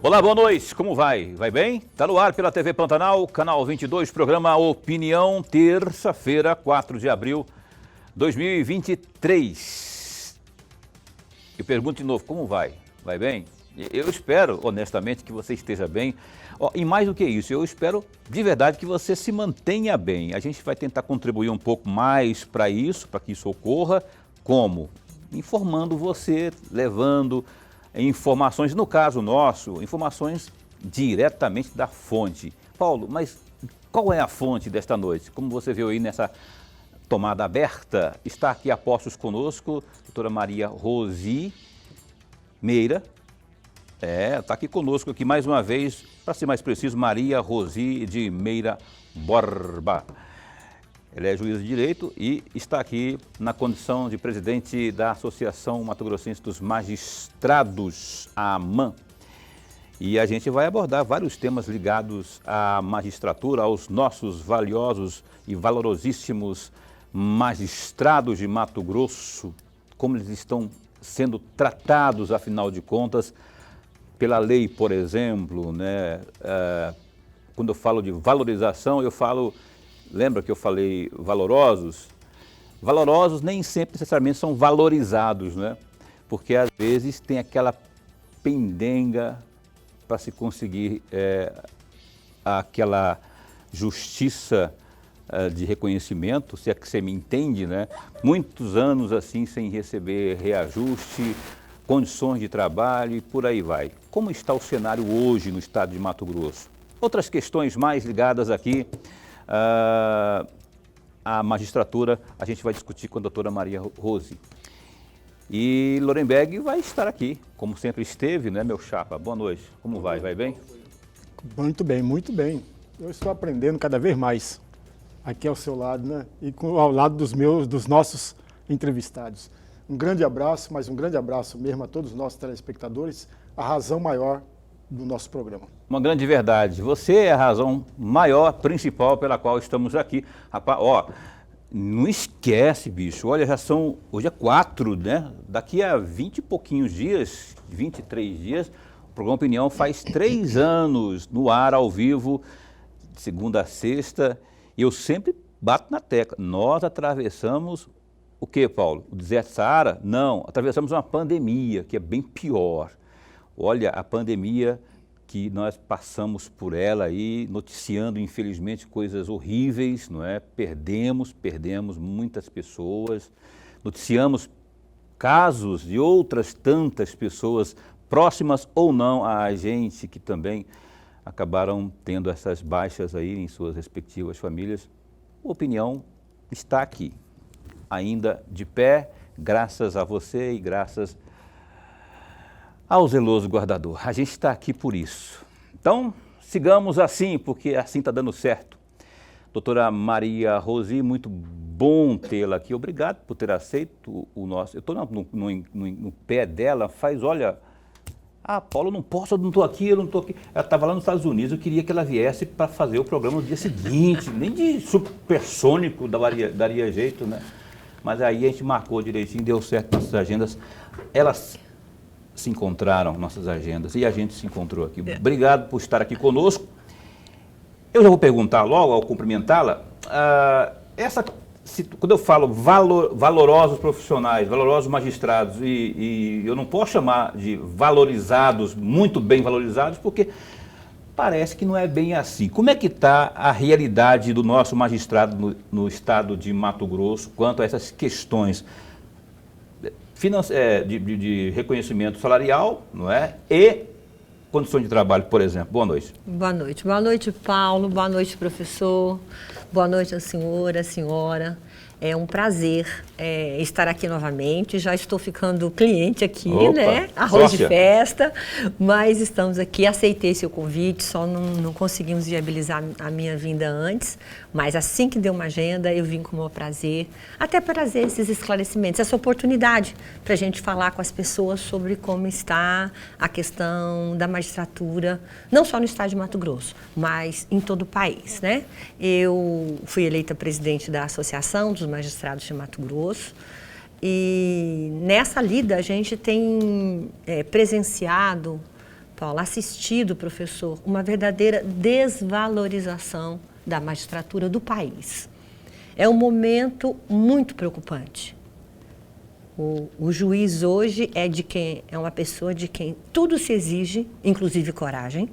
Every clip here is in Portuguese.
Olá, boa noite, como vai? Vai bem? Está no ar pela TV Pantanal, canal 22, programa Opinião, terça-feira, 4 de abril de 2023. Eu pergunto de novo, como vai? Vai bem? Eu espero, honestamente, que você esteja bem. E mais do que isso, eu espero de verdade que você se mantenha bem. A gente vai tentar contribuir um pouco mais para isso, para que isso ocorra. Como? Informando você, levando informações, no caso nosso, informações diretamente da fonte. Paulo, mas qual é a fonte desta noite? Como você viu aí nessa tomada aberta, está aqui a postos conosco, doutora Maria Rosi Meira. Está aqui conosco aqui mais uma vez, para ser mais preciso, Maria Rosi de Meira Borba. Ela é juíza de direito e está aqui na condição de presidente da Associação Mato Grossense dos Magistrados, a AMAN. E a gente vai abordar vários temas ligados à magistratura, aos nossos valiosos e valorosíssimos magistrados de Mato Grosso, como eles estão sendo tratados, afinal de contas, pela lei, por exemplo, né? Quando eu falo de valorização, eu falo... Lembra que eu falei valorosos? Valorosos nem sempre necessariamente são valorizados, né? Porque às vezes tem aquela pendenga para se conseguir aquela justiça de reconhecimento, se é que você me entende, né? Muitos anos assim sem receber reajuste, condições de trabalho e por aí vai. Como está o cenário hoje no estado de Mato Grosso? Outras questões mais ligadas aqui a magistratura, a gente vai discutir com a doutora Maria Rosi. E Lorenberg vai estar aqui, como sempre esteve, né, meu chapa? Boa noite. Como vai? Vai bem? Muito bem, muito bem. Eu estou aprendendo cada vez mais aqui ao seu lado, né? E ao lado dos nossos entrevistados. Um grande abraço, mas um grande abraço mesmo a todos os nossos telespectadores, a razão maior do nosso programa. Uma grande verdade. Você é a razão maior, principal pela qual estamos aqui. Rapaz, não esquece, bicho. Olha, já são... Hoje é 4, né? Daqui a 20 e pouquinhos dias, 23 dias, o programa Opinião faz 3 anos no ar, ao vivo, de segunda a sexta. E eu sempre bato na tecla. Nós atravessamos o quê, Paulo? O deserto Saara? Não. Atravessamos uma pandemia, que é bem pior. Olha, a pandemia que nós passamos por ela aí, noticiando, infelizmente, coisas horríveis, não é? Perdemos muitas pessoas, noticiamos casos de outras tantas pessoas próximas ou não a gente, que também acabaram tendo essas baixas aí em suas respectivas famílias. A opinião está aqui, ainda de pé, graças a você e graças ao zeloso guardador. A gente está aqui por isso. Então, sigamos assim, porque assim está dando certo. Doutora Maria Rosi, muito bom tê-la aqui. Obrigado por ter aceito o nosso... Eu estou no pé dela, olha... Paulo, eu não posso, eu não estou aqui, eu não estou aqui. Ela estava lá nos Estados Unidos, eu queria que ela viesse para fazer o programa no dia seguinte. Nem de supersônico daria jeito, né? Mas aí a gente marcou direitinho, deu certo nossas agendas. Elas se encontraram, nossas agendas, e a gente se encontrou aqui. Obrigado por estar aqui conosco. Eu já vou perguntar logo, ao cumprimentá-la, quando eu falo valorosos profissionais, valorosos magistrados, e eu não posso chamar de valorizados, muito bem valorizados, porque parece que não é bem assim. Como é que está a realidade do nosso magistrado no estado de Mato Grosso quanto a essas questões de reconhecimento salarial, não é? E condições de trabalho, por exemplo. Boa noite. Boa noite. Boa noite, Paulo. Boa noite, professor. Boa noite, a senhora. É um prazer estar aqui novamente. Já estou ficando cliente aqui, né? Arroz de festa. Mas estamos aqui, aceitei seu convite, só não conseguimos viabilizar a minha vinda antes. Mas assim que deu uma agenda, eu vim com o maior prazer. Até para trazer esses esclarecimentos, essa oportunidade para a gente falar com as pessoas sobre como está a questão da magistratura, não só no estado de Mato Grosso, mas em todo o país, né? Eu fui eleita presidente da Associação dos Magistrados de Mato Grosso e nessa lida a gente tem presenciado Paulo, assistido, professor, uma verdadeira desvalorização da magistratura do país. É um momento muito preocupante. O juiz hoje é uma pessoa de quem tudo se exige, inclusive coragem.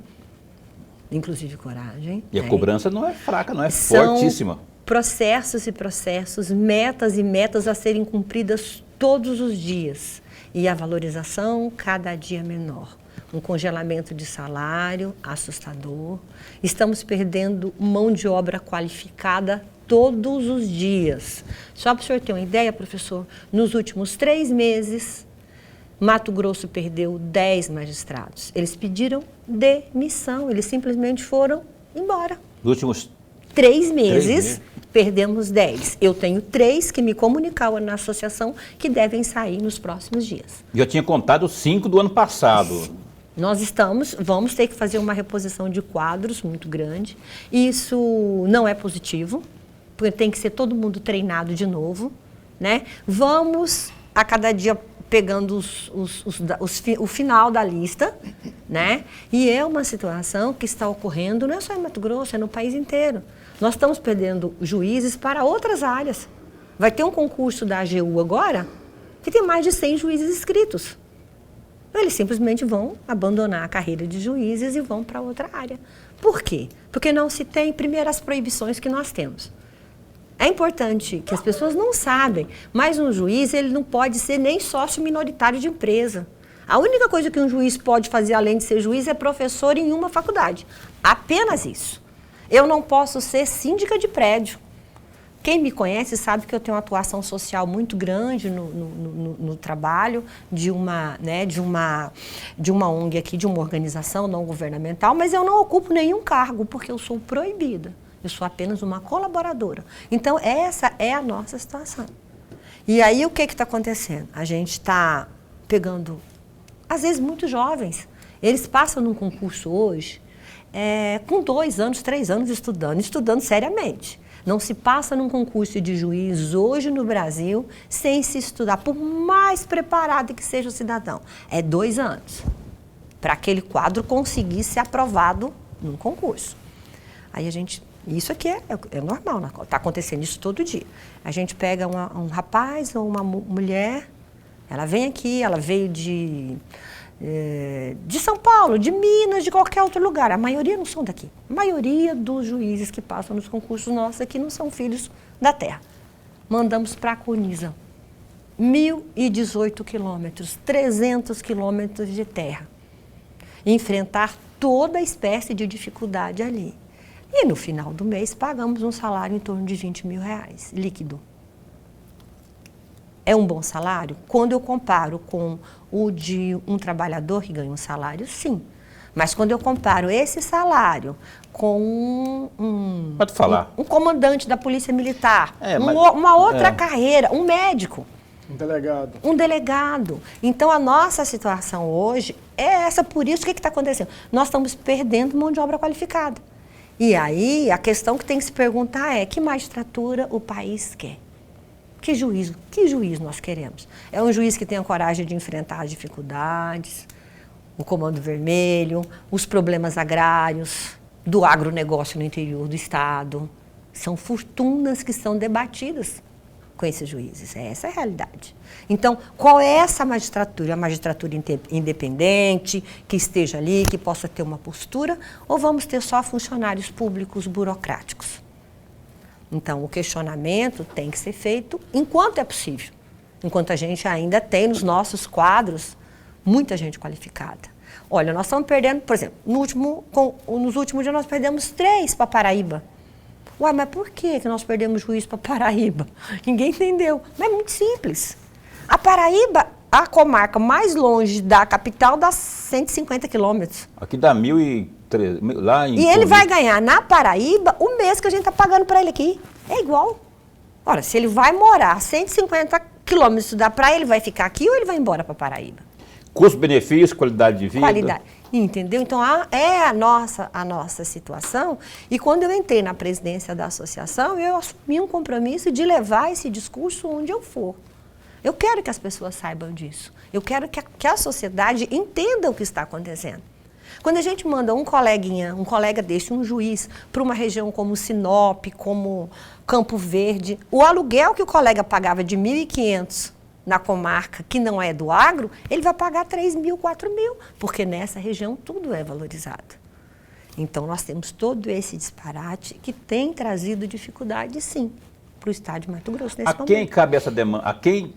Inclusive coragem. E a cobrança não é fraca, não é São fortíssima. Processos e processos, metas e metas a serem cumpridas todos os dias. E a valorização cada dia menor. Um congelamento de salário assustador. Estamos perdendo mão de obra qualificada todos os dias. Só para o senhor ter uma ideia, professor, nos últimos 3 meses, Mato Grosso perdeu 10 magistrados. Eles pediram demissão, eles simplesmente foram embora. Nos últimos 3 meses, perdemos 10. Eu tenho 3 que me comunicaram na associação que devem sair nos próximos dias. Eu tinha contado 5 do ano passado. Nós vamos ter que fazer uma reposição de quadros muito grande. Isso não é positivo, porque tem que ser todo mundo treinado de novo, né? Vamos, a cada dia, pegando o final da lista, né? E é uma situação que está ocorrendo, não é só em Mato Grosso, é no país inteiro. Nós estamos perdendo juízes para outras áreas. Vai ter um concurso da AGU agora, que tem mais de 100 juízes inscritos. Eles simplesmente vão abandonar a carreira de juízes e vão para outra área. Por quê? Porque não se tem, primeiro, as proibições que nós temos. É importante que as pessoas não sabem, mas um juiz ele não pode ser nem sócio minoritário de empresa. A única coisa que um juiz pode fazer, além de ser juiz, é professor em uma faculdade. Apenas isso. Eu não posso ser síndica de prédio. Quem me conhece sabe que eu tenho uma atuação social muito grande no trabalho de uma ONG aqui, de uma organização não governamental, mas eu não ocupo nenhum cargo, porque eu sou proibida. Eu sou apenas uma colaboradora. Então, essa é a nossa situação. E aí, o que está acontecendo? A gente está pegando, às vezes, muito jovens. Eles passam num concurso hoje com 2 anos, 3 anos estudando seriamente. Não se passa num concurso de juiz hoje no Brasil sem se estudar, por mais preparado que seja o cidadão. É 2 anos para aquele quadro conseguir ser aprovado num concurso. Aí isso aqui é normal, está acontecendo isso todo dia. A gente pega um rapaz ou uma mulher, ela vem aqui, ela veio de São Paulo, de Minas, de qualquer outro lugar. A maioria não são daqui. A maioria dos juízes que passam nos concursos nossos aqui não são filhos da terra. Mandamos para a Cunisa. 1.018 quilômetros, 300 quilômetros de terra. Enfrentar toda espécie de dificuldade ali. E no final do mês pagamos um salário em torno de R$20 mil, líquido. É um bom salário? Quando eu comparo com o de um trabalhador que ganha um salário, sim. Mas quando eu comparo esse salário com um comandante da Polícia Militar, uma outra carreira, um médico. Um delegado. Então, a nossa situação hoje é essa. Por isso, o que está acontecendo? Nós estamos perdendo mão de obra qualificada. E aí, a questão que tem que se perguntar é: que magistratura o país quer? Que juiz nós queremos? É um juiz que tenha coragem de enfrentar as dificuldades, o Comando Vermelho, os problemas agrários, do agronegócio no interior do Estado. São fortunas que são debatidas com esses juízes. Essa é a realidade. Então, qual é essa magistratura? A magistratura independente, que esteja ali, que possa ter uma postura, ou vamos ter só funcionários públicos burocráticos? Então, o questionamento tem que ser feito enquanto é possível. Enquanto a gente ainda tem nos nossos quadros muita gente qualificada. Olha, nós estamos perdendo, por exemplo, nos últimos dias nós perdemos 3 para Paraíba. Ué, mas por que nós perdemos juiz para Paraíba? Ninguém entendeu. Mas é muito simples. A Paraíba, a comarca mais longe da capital, dá 150 quilômetros. Aqui dá 1.003, lá em... E ele vai ganhar na Paraíba o mês que a gente está pagando para ele aqui. É igual. Ora, se ele vai morar a 150 quilômetros da praia, ele vai ficar aqui ou ele vai embora para Paraíba? Custo-benefício, qualidade de vida. Qualidade. Entendeu? Então, é a nossa situação. E quando eu entrei na presidência da associação, eu assumi um compromisso de levar esse discurso onde eu for. Eu quero que as pessoas saibam disso. Eu quero que a sociedade entenda o que está acontecendo. Quando a gente manda um colega desse, um juiz, para uma região como Sinop, como Campo Verde, o aluguel que o colega pagava de 1.500 na comarca, que não é do agro, ele vai pagar 3.000, 4.000, porque nessa região tudo é valorizado. Então, nós temos todo esse disparate que tem trazido dificuldade, sim, para o estado de Mato Grosso nesse momento. A quem cabe essa demanda? A quem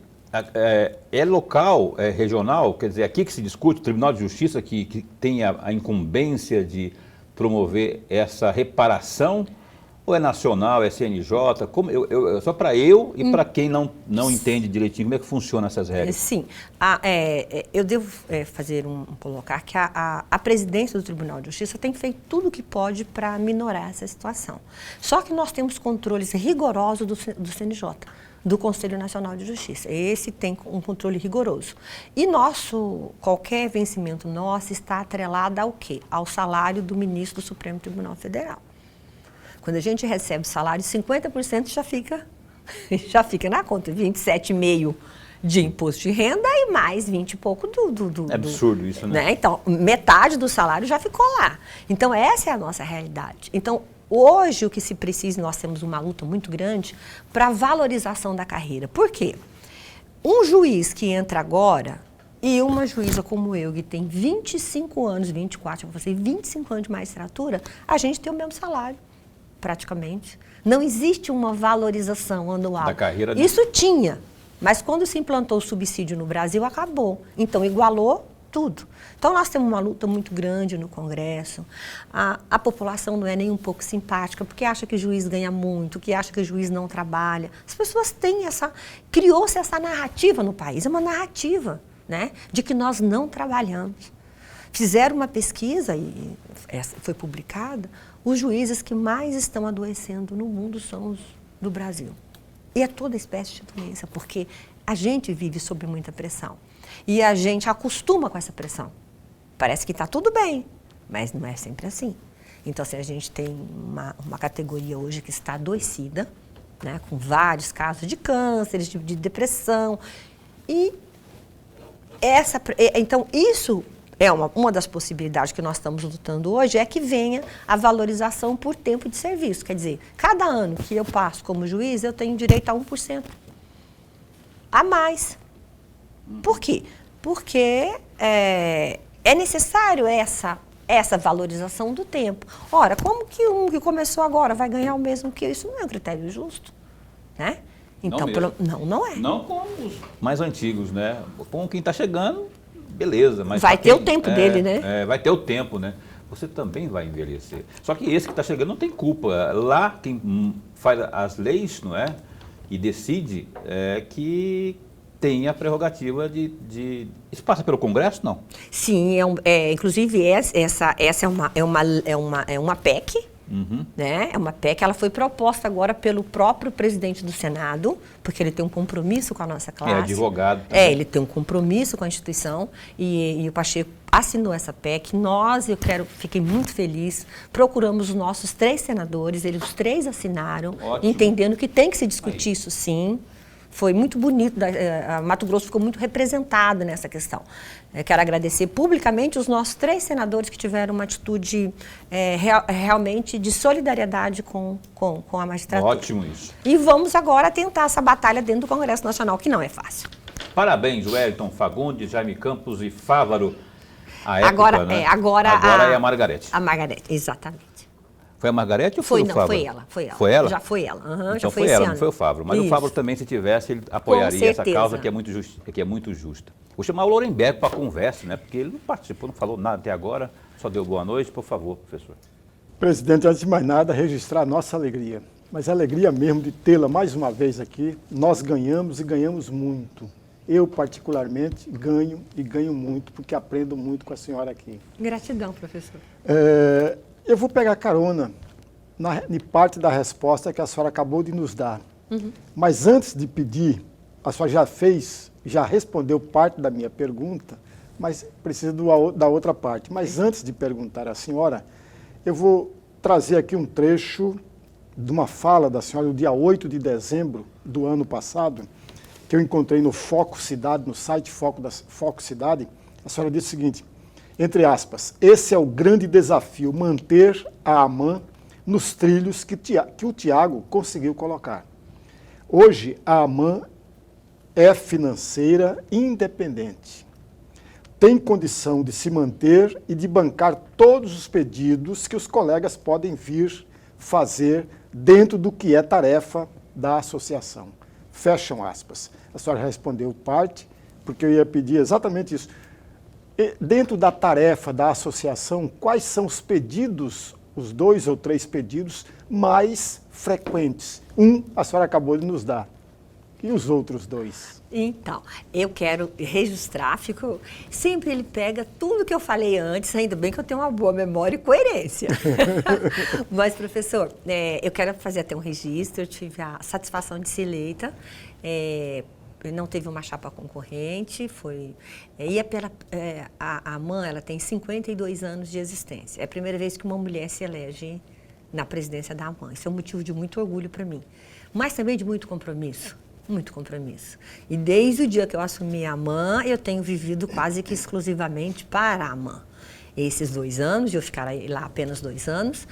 é local, é regional? Quer dizer, aqui que se discute, o Tribunal de Justiça que tem a incumbência de promover essa reparação? Ou é nacional, é CNJ? Como, só para eu e para quem não entende direitinho, como é que funcionam essas regras? Sim, eu devo colocar que a presidência do Tribunal de Justiça tem feito tudo o que pode para minorar essa situação. Só que nós temos controles rigorosos do CNJ, do Conselho Nacional de Justiça. Esse tem um controle rigoroso. E qualquer vencimento nosso está atrelado ao quê? Ao salário do ministro do Supremo Tribunal Federal. Quando a gente recebe o salário, 50% já fica na conta, 27,5% de imposto de renda e mais 20 e pouco É absurdo isso, né? Então, metade do salário já ficou lá. Então, essa é a nossa realidade. Então, hoje o que se precisa, nós temos uma luta muito grande para a valorização da carreira. Por quê? Um juiz que entra agora e uma juíza como eu, que tem 25 anos, 24, vou fazer 25 anos de magistratura, a gente tem o mesmo salário. Praticamente. Não existe uma valorização anual. Da carreira. Isso tinha, mas quando se implantou o subsídio no Brasil, acabou. Então, igualou tudo. Então, nós temos uma luta muito grande no Congresso. A população não é nem um pouco simpática, porque acha que o juiz ganha muito, que acha que o juiz não trabalha. As pessoas têm criou-se essa narrativa no país, é uma narrativa, né, de que nós não trabalhamos. Fizeram uma pesquisa, e essa foi publicada, os juízes que mais estão adoecendo no mundo são os do Brasil. E é toda espécie de doença, porque a gente vive sob muita pressão. E a gente acostuma com essa pressão. Parece que está tudo bem, mas não é sempre assim. Então, assim, a gente tem uma categoria hoje que está adoecida, né, com vários casos de câncer, de depressão. E então, isso é uma das possibilidades que nós estamos lutando hoje, é que venha a valorização por tempo de serviço. Quer dizer, cada ano que eu passo como juiz, eu tenho direito a 1% a mais. Por quê? Porque é necessário essa valorização do tempo. Ora, como que um que começou agora vai ganhar o mesmo que eu? Isso não é um critério justo, né? Então, não é. Não com os mais antigos, né? Com quem está chegando, beleza. Mas vai ter o tempo dele, né? Vai ter o tempo, né? Você também vai envelhecer. Só que esse que está chegando não tem culpa. Lá quem faz as leis, não é? E decide que tem a prerrogativa de... Isso passa pelo Congresso, não? Sim, inclusive essa é uma PEC, né? É uma PEC, ela foi proposta agora pelo próprio presidente do Senado, porque ele tem um compromisso com a nossa classe. É advogado também. Ele tem um compromisso com a instituição e o Pacheco assinou essa PEC. Fiquei muito feliz, procuramos os nossos 3 senadores, eles os 3 assinaram, ótimo, entendendo que tem que se discutir isso sim. Foi muito bonito, Mato Grosso ficou muito representado nessa questão. Quero agradecer publicamente os nossos 3 senadores que tiveram uma atitude realmente de solidariedade com a magistratura. Ótimo isso. E vamos agora tentar essa batalha dentro do Congresso Nacional, que não é fácil. Parabéns, Wellington Fagundes, Jaime Campos e Fávaro. A época, agora, né? Agora é a Margarete. A Margarete, exatamente. Foi a Margarete ou foi o Fávaro? Foi ela. Foi ela? Já foi ela. Então já foi ela, não foi o Fávaro. Mas isso. O Fávaro também, se tivesse, ele apoiaria essa causa que é muito justa. Vou chamar o Lourenberg para a conversa, né? Porque ele não participou, não falou nada até agora, só deu boa noite. Por favor, professor. Presidente, antes de mais nada, registrar a nossa alegria. Mas a alegria mesmo de tê-la mais uma vez aqui. Nós ganhamos e ganhamos muito. Eu, particularmente, ganho muito, porque aprendo muito com a senhora aqui. Gratidão, professor. Eu vou pegar carona em parte da resposta que a senhora acabou de nos dar. Mas antes de pedir, a senhora já respondeu parte da minha pergunta, mas preciso da outra parte. Mas antes de perguntar à senhora, eu vou trazer aqui um trecho de uma fala da senhora do dia 8 de dezembro do ano passado, que eu encontrei no Foco Cidade, no site Foco Cidade. A senhora disse o seguinte: Entre aspas, esse é o grande desafio, manter a AMAN nos trilhos que o Tiago conseguiu colocar. Hoje, a AMAN é financeira independente. Tem condição de se manter e de bancar todos os pedidos que os colegas podem vir fazer dentro do que é tarefa da associação. Fecham aspas. A senhora respondeu parte, porque eu ia pedir exatamente isso. E dentro da tarefa da associação, quais são os pedidos, os 2 ou 3 pedidos mais frequentes? A senhora acabou de nos dar. E os outros 2? Então, eu quero registrar, sempre ele pega tudo que eu falei antes, ainda bem que eu tenho uma boa memória e coerência. Mas, professor, eu quero fazer até um registro, eu tive a satisfação de ser eleita, não teve uma chapa concorrente, a AMAN, ela tem 52 anos de existência, é a primeira vez que uma mulher se elege na presidência da AMAN, isso é um motivo de muito orgulho para mim, mas também de muito compromisso. Muito compromisso. E desde o dia que eu assumi a AMAN, eu tenho vivido quase que exclusivamente para a AMAN. Esses 2 anos, eu ficarei lá apenas 2 anos,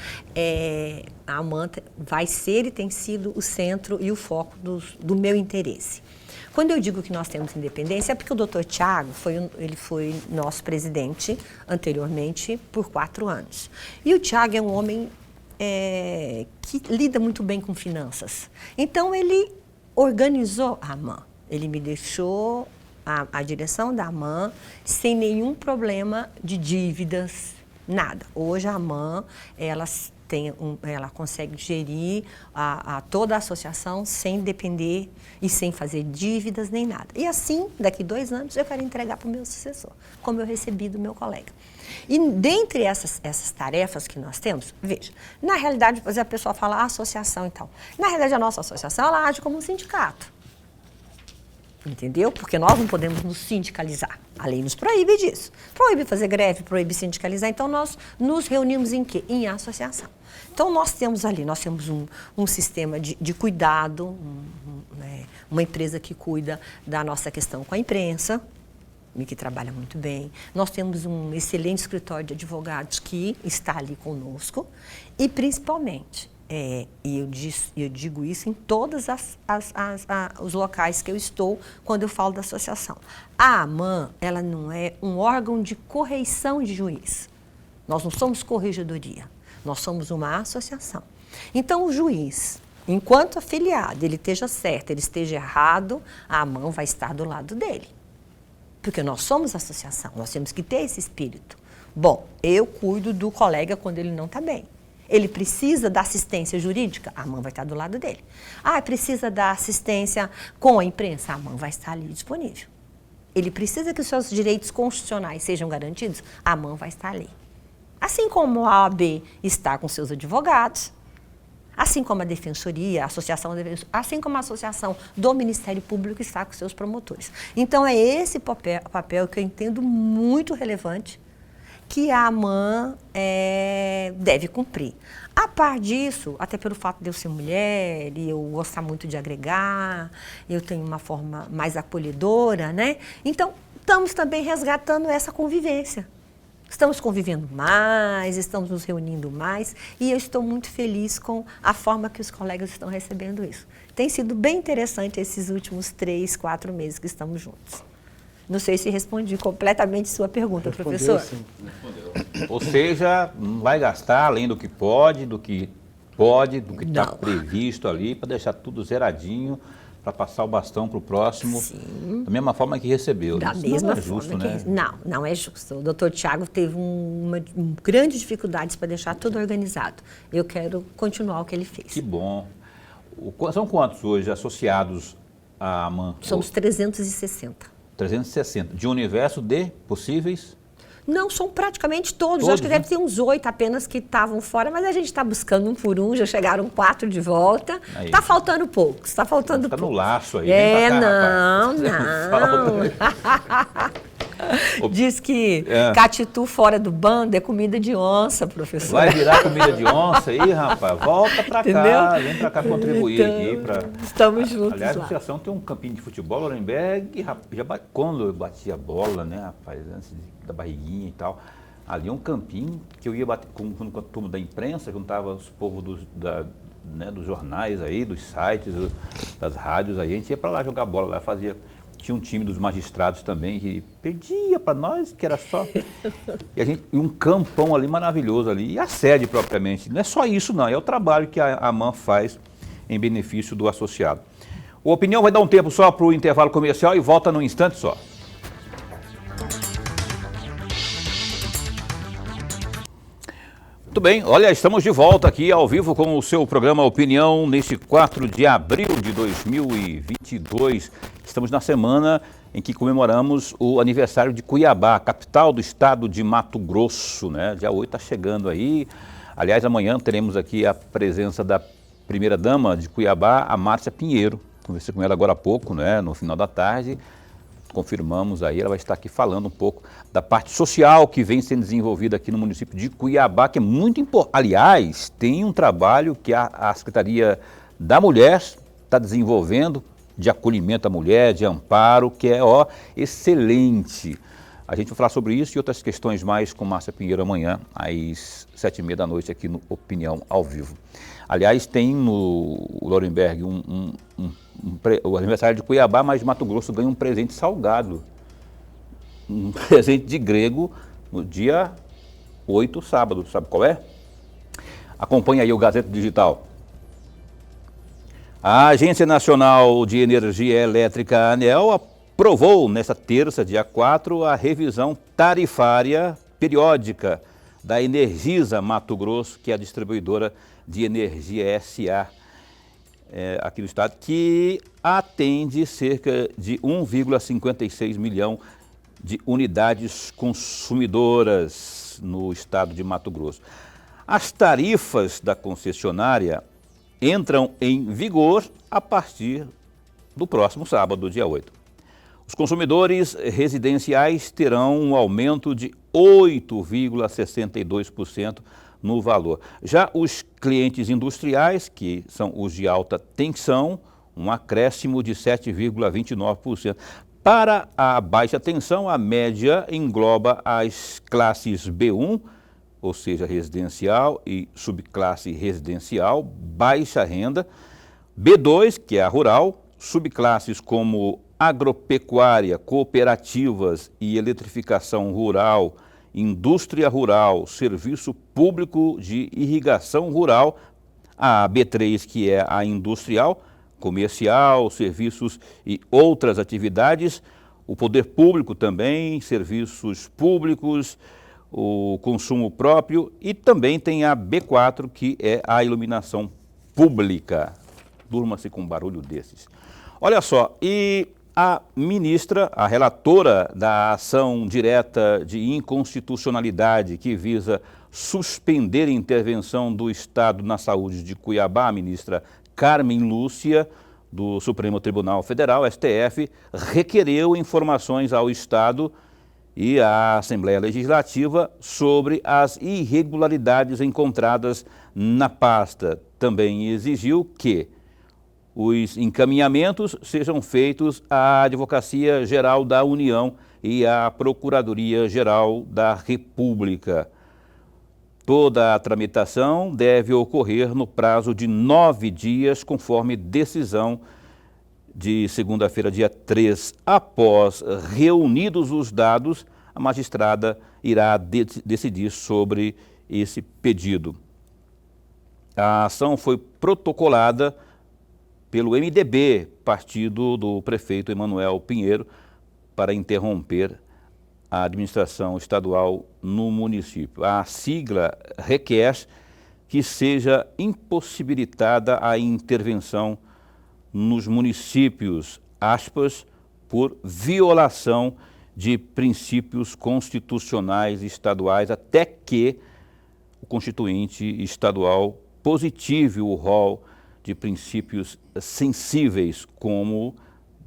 a AMAN vai ser e tem sido o centro e o foco do meu interesse. Quando eu digo que nós temos independência, é porque o doutor Tiago ele foi nosso presidente anteriormente por 4 anos. E o Tiago é um homem que lida muito bem com finanças. Então, ele organizou a AMAN. Ele me deixou a direção da AMAN sem nenhum problema de dívidas, nada. Hoje a AMAN, ela consegue gerir toda a associação sem depender e sem fazer dívidas nem nada. E assim, daqui 2 anos, eu quero entregar para o meu sucessor, como eu recebi do meu colega. E dentre essas tarefas que nós temos, veja, na realidade, depois a pessoa fala associação e tal. Na realidade, a nossa associação, ela age como um sindicato. Entendeu? Porque nós não podemos nos sindicalizar. A lei nos proíbe disso. Proíbe fazer greve, proíbe sindicalizar. Então, nós nos reunimos em quê? Em associação. Então, nós temos um sistema de cuidado, uma empresa que cuida da nossa questão com a imprensa, e que trabalha muito bem. Nós temos um excelente escritório de advogados que está ali conosco e, principalmente, eu digo isso em todos os locais que eu estou quando eu falo da associação. A AMAN, ela não é um órgão de correição de juiz. Nós não somos corregedoria, nós somos uma associação. Então, o juiz, enquanto afiliado, ele esteja certo, ele esteja errado, a AMAN vai estar do lado dele. Porque nós somos associação, nós temos que ter esse espírito. Bom, eu cuido do colega quando ele não está bem. Ele precisa da assistência jurídica, a AMAN vai estar do lado dele. Precisa da assistência com a imprensa, a AMAN vai estar ali disponível. Ele precisa que os seus direitos constitucionais sejam garantidos, a AMAN vai estar ali. Assim como a OAB está com seus advogados, assim como a Defensoria, assim como a Associação do Ministério Público está com seus promotores. Então, é esse papel que eu entendo muito relevante que a AMAN deve cumprir. A par disso, até pelo fato de eu ser mulher e eu gostar muito de agregar, eu tenho uma forma mais acolhedora, né? Então, estamos também resgatando essa convivência. Estamos convivendo mais, estamos nos reunindo mais e eu estou muito feliz com a forma que os colegas estão recebendo isso. Tem sido bem interessante esses últimos 3, 4 meses que estamos juntos. Não sei se respondi completamente sua pergunta, professor. Sim. Respondeu. Ou seja, não vai gastar além do que pode, do que está previsto ali, para deixar tudo zeradinho, para passar o bastão para o próximo, da mesma forma que recebeu. Da mesma forma que recebeu. Não é justo. O doutor Tiago teve grandes dificuldades para deixar tudo organizado. Eu quero continuar o que ele fez. Que bom. São quantos hoje associados à AMAN? Somos 360. 360. De um universo de possíveis? Não, são praticamente todos. Acho que deve ter uns 8 apenas que estavam fora, mas a gente está buscando um por um, já chegaram 4 de volta. Está faltando poucos, está faltando poucos. Está no laço aí. Não. Diz que catitu fora do bando é comida de onça, professor. Vai virar comida de onça aí, rapaz? Volta pra cá, vem pra cá contribuir então, aqui. Estamos juntos. Aliás, a lá. associação tem um campinho de futebol, Lorenberg, quando eu batia bola, né, rapaz, antes da barriguinha e tal, ali é um campinho que eu ia bater com a turma da imprensa, juntava os povos dos jornais aí, dos sites, das rádios aí, a gente ia pra lá jogar bola, lá tinha um time dos magistrados também que perdia para nós, que era só... E um campão ali maravilhoso ali. E a sede propriamente. Não é só isso não, é o trabalho que a AMAN faz em benefício do associado. O Opinião vai dar um tempo só para o intervalo comercial e volta num instante só. Muito bem, olha, estamos de volta aqui ao vivo com o seu programa Opinião neste 4 de abril de 2022. Estamos na semana em que comemoramos o aniversário de Cuiabá, capital do estado de Mato Grosso, né? Dia 8 está chegando aí. Aliás, amanhã teremos aqui a presença da primeira-dama de Cuiabá, a Márcia Pinheiro. Conversei com ela agora há pouco, né? No final da tarde. Confirmamos aí, ela vai estar aqui falando um pouco da parte social que vem sendo desenvolvida aqui no município de Cuiabá, que é muito importante. Aliás, tem um trabalho que a Secretaria da Mulher está desenvolvendo, de acolhimento à mulher, de amparo, que é excelente. A gente vai falar sobre isso e outras questões mais com Márcia Pinheiro amanhã, às 7h30 da noite, aqui no Opinião ao Vivo. Aliás, tem no Lorenberg o aniversário de Cuiabá, mas Mato Grosso ganha um presente salgado. Um presente de grego no dia 8, sábado. Sabe qual é? Acompanhe aí o Gazeta Digital. A Agência Nacional de Energia Elétrica, ANEEL, aprovou nesta terça, dia 4, a revisão tarifária periódica da Energisa Mato Grosso, que é a distribuidora de energia SA aqui no estado, que atende cerca de 1,56 milhão de unidades consumidoras no estado de Mato Grosso. As tarifas da concessionária entram em vigor a partir do próximo sábado, dia 8. Os consumidores residenciais terão um aumento de 8,62% no valor. Já os clientes industriais, que são os de alta tensão, um acréscimo de 7,29%. Para a baixa tensão, a média engloba as classes B1, ou seja, residencial e subclasse residencial, baixa renda, B2, que é a rural, subclasses como agropecuária, cooperativas e eletrificação rural, indústria rural, serviço público de irrigação rural, a B3, que é a industrial, comercial, serviços e outras atividades, o poder público também, serviços públicos, o consumo próprio e também tem a B4, que é a iluminação pública. Durma-se com um barulho desses. Olha só, e a ministra, a relatora da ação direta de inconstitucionalidade que visa suspender a intervenção do Estado na saúde de Cuiabá, a ministra Carmen Lúcia, do Supremo Tribunal Federal, STF, requereu informações ao Estado e à Assembleia Legislativa sobre as irregularidades encontradas na pasta. Também exigiu que os encaminhamentos sejam feitos à Advocacia Geral da União e à Procuradoria Geral da República. Toda a tramitação deve ocorrer no prazo de 9 dias, conforme decisão de segunda-feira, dia 3. Após reunidos os dados, a magistrada irá decidir sobre esse pedido. A ação foi protocolada pelo MDB, partido do prefeito Emanuel Pinheiro, para interromper a administração estadual no município. A sigla requer que seja impossibilitada a intervenção nos municípios, aspas, por violação de princípios constitucionais estaduais, até que o Constituinte estadual positive o rol de princípios sensíveis, como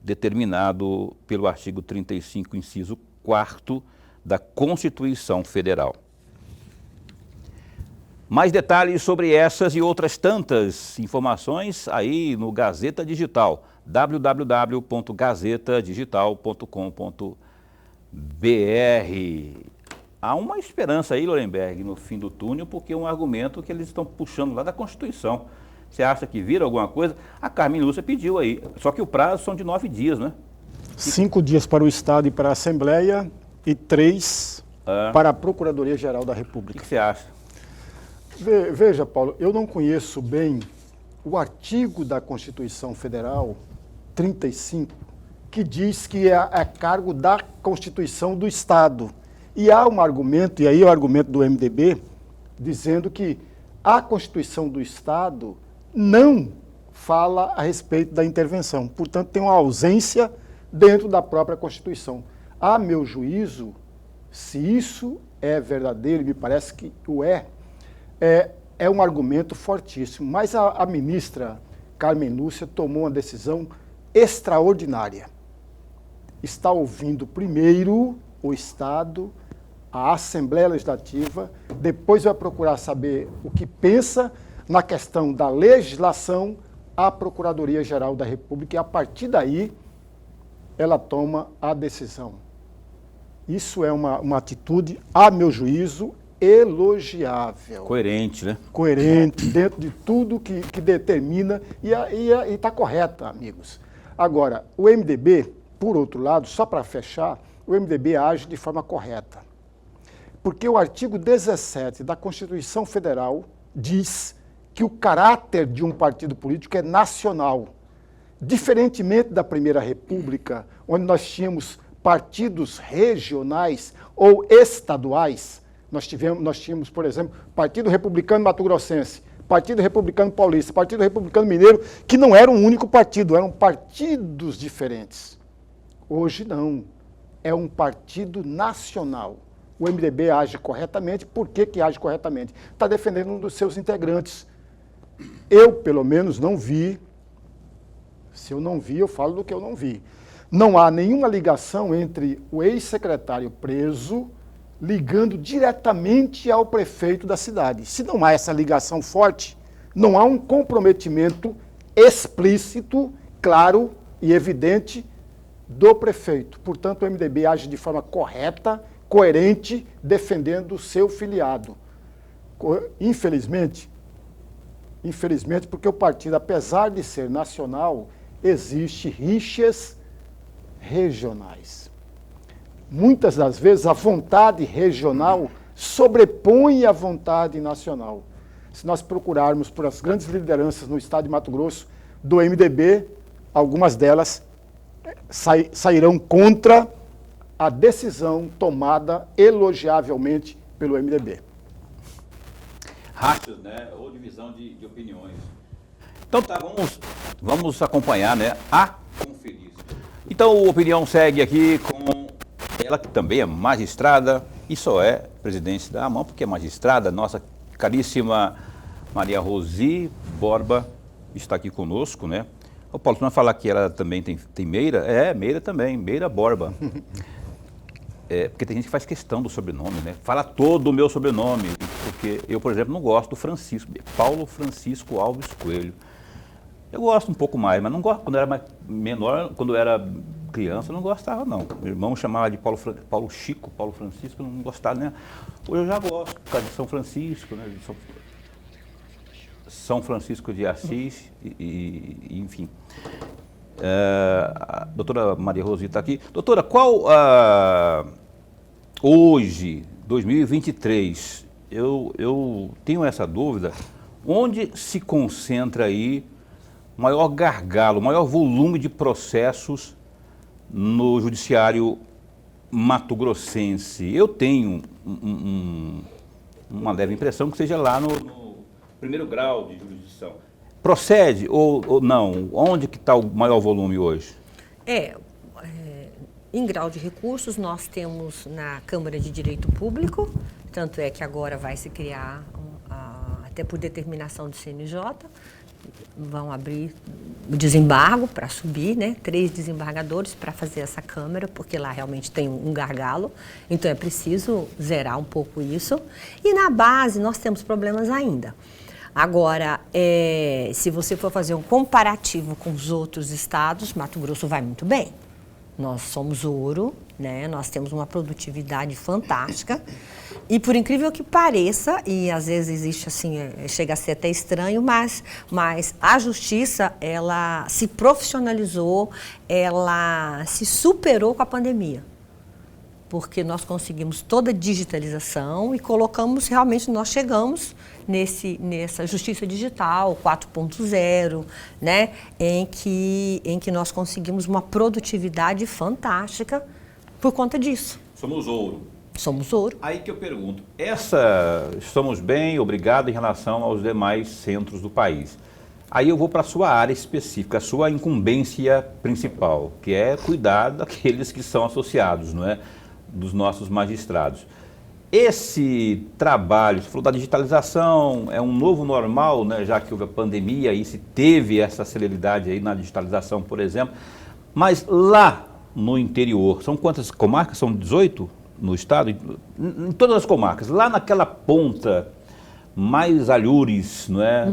determinado pelo artigo 35, inciso 4º da Constituição Federal. Mais detalhes sobre essas e outras tantas informações aí no Gazeta Digital, www.gazetadigital.com.br. Há uma esperança aí, Lorenberg, no fim do túnel, porque é um argumento que eles estão puxando lá da Constituição. Você acha que vira alguma coisa? A Carmen Lúcia pediu aí, só que o prazo são de 9 dias, né? 5 dias para o Estado e para a Assembleia e 3 para a Procuradoria-Geral da O República. que você acha? Veja, Paulo, eu não conheço bem o artigo da Constituição Federal 35, que diz que é a cargo da Constituição do Estado. E há um argumento, e aí é o argumento do MDB, dizendo que a Constituição do Estado não fala a respeito da intervenção. Portanto, tem uma ausência dentro da própria Constituição. A meu juízo, se isso é verdadeiro, e me parece que o é um argumento fortíssimo. Mas a ministra Carmen Lúcia tomou uma decisão extraordinária. Está ouvindo primeiro o Estado, a Assembleia Legislativa, depois vai procurar saber o que pensa na questão da legislação, a Procuradoria-Geral da República, e a partir daí ela toma a decisão. Isso é uma atitude, a meu juízo, elogiável. Coerente, né? Coerente, dentro de tudo que determina, e está correta, amigos. Agora, o MDB, por outro lado, só para fechar, o MDB age de forma correta. Porque o artigo 17 da Constituição Federal diz que o caráter de um partido político é nacional. Diferentemente da Primeira República, onde nós tínhamos partidos regionais ou estaduais, nós tínhamos, por exemplo, Partido Republicano Mato-Grossense, Partido Republicano Paulista, Partido Republicano Mineiro, que não era um único partido, eram partidos diferentes. Hoje não, é um partido nacional. O MDB age corretamente. Por que age corretamente? Está defendendo um dos seus integrantes. Eu, pelo menos, não vi. Se eu não vi, eu falo do que eu não vi. Não há nenhuma ligação entre o ex-secretário preso ligando diretamente ao prefeito da cidade. Se não há essa ligação forte, não há um comprometimento explícito, claro e evidente do prefeito. Portanto, o MDB age de forma correta, coerente, defendendo o seu filiado. Infelizmente, porque o partido, apesar de ser nacional, existe rixas regionais. Muitas das vezes a vontade regional sobrepõe a vontade nacional. Se nós procurarmos por as grandes lideranças no estado de Mato Grosso do MDB, algumas delas sairão contra a decisão tomada elogiavelmente pelo MDB. Rachas, né? Ou divisão de opiniões. Então tá, vamos acompanhar, né? A conferir. Então o Opinião segue aqui com ela, que também é magistrada, e só é presidente da AMAN, porque é magistrada, nossa caríssima Maria Rosi Borba está aqui conosco, né? O Paulo, tu não vai falar que ela também tem Meira? É, Meira também, Meira Borba. Porque tem gente que faz questão do sobrenome, né? Fala todo o meu sobrenome, porque eu, por exemplo, não gosto do Francisco, Paulo Francisco Alves Coelho. Eu gosto um pouco mais, mas não gosto. Quando eu era menor, quando eu era criança, eu não gostava, não. Meu irmão chamava de Paulo Chico, Paulo Francisco, eu não gostava, né? Hoje eu já gosto, por causa de São Francisco, né? São Francisco de Assis, enfim. A doutora Maria Rosi está aqui. Doutora, qual hoje, 2023, eu tenho essa dúvida, onde se concentra aí o maior gargalo, o maior volume de processos no judiciário mato-grossense? Eu tenho uma leve impressão que seja lá no primeiro grau de jurisdição. Procede ou não? Onde que está o maior volume hoje? Em grau de recursos, nós temos na Câmara de Direito Público, tanto é que agora vai se criar, até por determinação do CNJ, vão abrir o desembargo para subir, né? 3 desembargadores para fazer essa Câmara, porque lá realmente tem um gargalo, então é preciso zerar um pouco isso. E na base nós temos problemas ainda. Agora, se você for fazer um comparativo com os outros estados, Mato Grosso vai muito bem. Nós somos ouro, né? Nós temos uma produtividade fantástica e, por incrível que pareça, e às vezes existe assim, chega a ser até estranho, mas a justiça, ela se profissionalizou, ela se superou com a pandemia. Porque nós conseguimos toda a digitalização e colocamos, realmente, nós chegamos nessa justiça digital 4.0, né, em que nós conseguimos uma produtividade fantástica por conta disso. Somos ouro. Somos ouro. Aí que eu pergunto, estamos bem, obrigado, em relação aos demais centros do país. Aí eu vou para a sua área específica, a sua incumbência principal, que é cuidar daqueles que são associados, não é? Dos nossos magistrados. Esse trabalho, você falou da digitalização, é um novo normal, né, já que houve a pandemia e se teve essa celeridade aí na digitalização, por exemplo, mas lá no interior, são quantas comarcas? São 18 no estado? Em todas as comarcas, lá naquela ponta mais alhures, não é?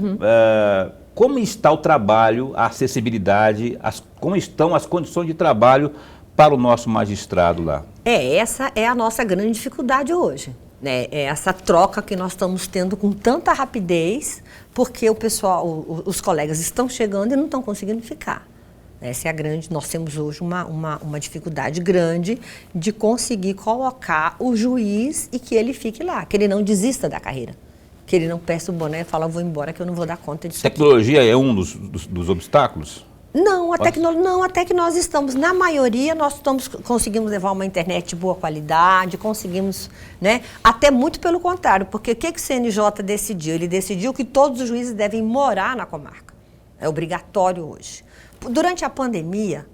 Como está o trabalho, a acessibilidade, como estão as condições de trabalho para o nosso magistrado lá? Essa é a nossa grande dificuldade hoje, né? É essa troca que nós estamos tendo com tanta rapidez, porque o pessoal, os colegas estão chegando e não estão conseguindo ficar. Essa é a grande, nós temos hoje uma dificuldade grande de conseguir colocar o juiz e que ele fique lá, que ele não desista da carreira, que ele não peça o boné e fala, vou embora que eu não vou dar conta disso. Tecnologia é um dos obstáculos? Não, até que nós estamos, na maioria, conseguimos levar uma internet de boa qualidade, conseguimos, né? Até muito pelo contrário, porque o que o CNJ decidiu? Ele decidiu que todos os juízes devem morar na comarca. É obrigatório hoje. Durante a pandemia,